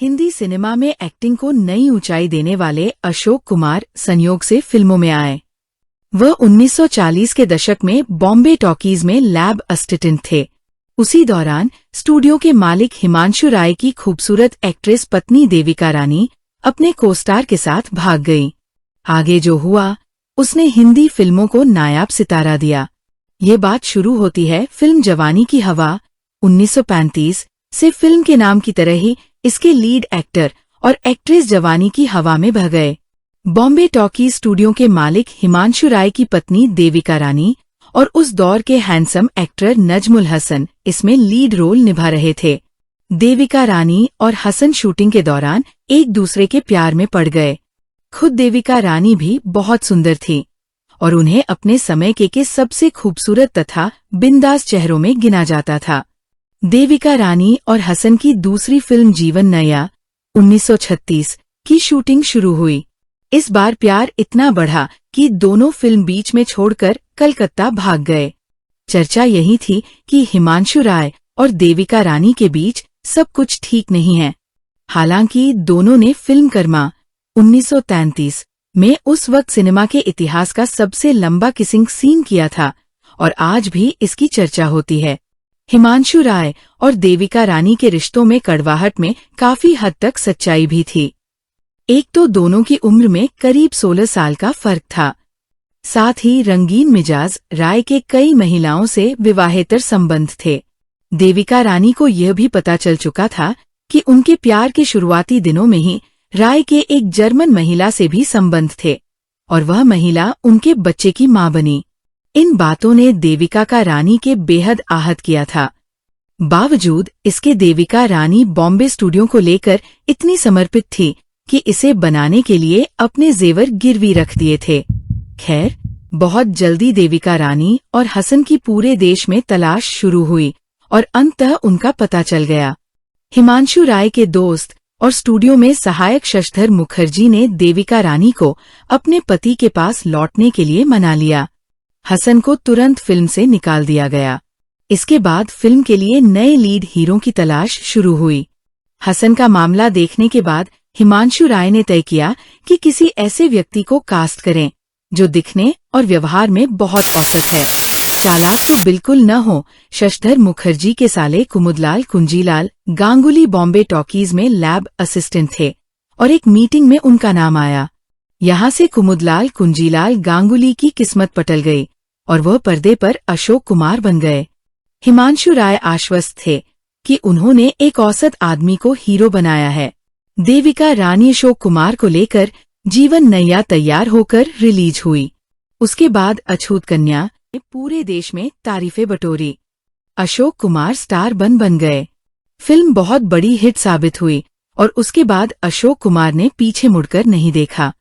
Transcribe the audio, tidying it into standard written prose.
Hindi cinema में acting को नई ऊंचाई देने वाले अशोक कुमार संयोग से फिल्मों में आए। वह 1940 के दशक में बॉम्बे टॉकीज में लैब असिस्टेंट थे। उसी दौरान स्टूडियो के मालिक हिमांशु राय की खूबसूरत एक्ट्रेस पत्नी देविका रानी अपने कोस्टार के साथ भाग गई। आगे जो हुआ, उसने हिंदी फिल्मों को नायाब सितारा दिया। ये बात शुरू होती है फिल्म जवानी की हवा 1935 से। फिल्म के नाम की तरह ही इसके लीड एक्टर और एक्ट्रेस जवानी की हवा में बह गए। बॉम्बे टॉकीज स्टूडियो के मालिक हिमांशु राय की पत्नी देविका रानी और उस दौर के हैंडसम एक्टर नजमुल हसन इसमें लीड रोल निभा रहे थे। देविका रानी और हसन शूटिंग के दौरान एक दूसरे के प्यार में पड़ गए। खुद देविका रानी भी बहुत सुंदर थी और उन्हें अपने समय के सबसे खूबसूरत तथा बिंदास चेहरों में गिना जाता था। देविका रानी और हसन की दूसरी फिल्म जीवन नया 1936 की शूटिंग शुरू हुई। इस बार प्यार इतना बढ़ा कि दोनों फिल्म बीच में छोड़कर कलकत्ता भाग गए। चर्चा यही थी कि हिमांशु राय और देविका रानी के बीच सब कुछ ठीक नहीं है। हालांकि दोनों ने फिल्म कर्मा 1933 में उस वक्त सिनेमा के इतिहास का सबसे लंबा किसिंग सीन किया था और आज भी इसकी चर्चा होती है। हिमांशु राय और देविका रानी के रिश्तों में कड़वाहट में काफी हद तक सच्चाई भी थी। एक तो दोनों की उम्र में करीब 16 साल का फर्क था। साथ ही रंगीन मिजाज राय के कई महिलाओं से विवाहेतर संबंध थे। देविका रानी को यह भी पता चल चुका था कि उनके प्यार के शुरुआती दिनों में ही राय के एक जर्मन महिला से भी संबंध थे और वह महिला उनके बच्चे की मां बनी। इन बातों ने देविका का रानी के बेहद आहत किया था। बावजूद इसके देविका रानी बॉम्बे स्टूडियो को लेकर इतनी समर्पित थी कि इसे बनाने के लिए अपने जेवर गिरवी रख दिए थे। खैर, बहुत जल्दी देविका रानी और हसन की पूरे देश में तलाश शुरू हुई और अंततः उनका पता चल गया। हिमांशु राय के दोस्त और स्टूडियो में सहायक शशधर मुखर्जी ने देविका रानी को अपने पति के पास लौटने के लिए मना लिया। हसन को तुरंत फिल्म से निकाल दिया गया। इसके बाद फिल्म के लिए नए लीड हीरो की तलाश शुरू हुई। हसन का मामला देखने के बाद हिमांशु राय ने तय किया कि किसी ऐसे व्यक्ति को कास्ट करें जो दिखने और व्यवहार में बहुत औसत है। चालाक तो बिल्कुल न हो। शशधर मुखर्जी के साले कुमुदलाल कुंजीलाल गांगुली बॉम्बे टॉकीज में लैब असिस्टेंट थे और एक मीटिंग में उनका नाम आया। यहाँ से कुमुदलाल कुंजीलाल गांगुली की किस्मत पटल गई और वह पर्दे पर अशोक कुमार बन गए। हिमांशु राय आश्वस्त थे कि उन्होंने एक औसत आदमी को हीरो बनाया है। देविका रानी अशोक कुमार को लेकर जीवन नैया तैयार होकर रिलीज हुई। उसके बाद अछूत कन्या ने पूरे देश में तारीफें बटोरी। अशोक कुमार स्टार बन गए। फिल्म बहुत बड़ी हिट साबित हुई और उसके बाद अशोक कुमार ने पीछे मुड़कर नहीं देखा।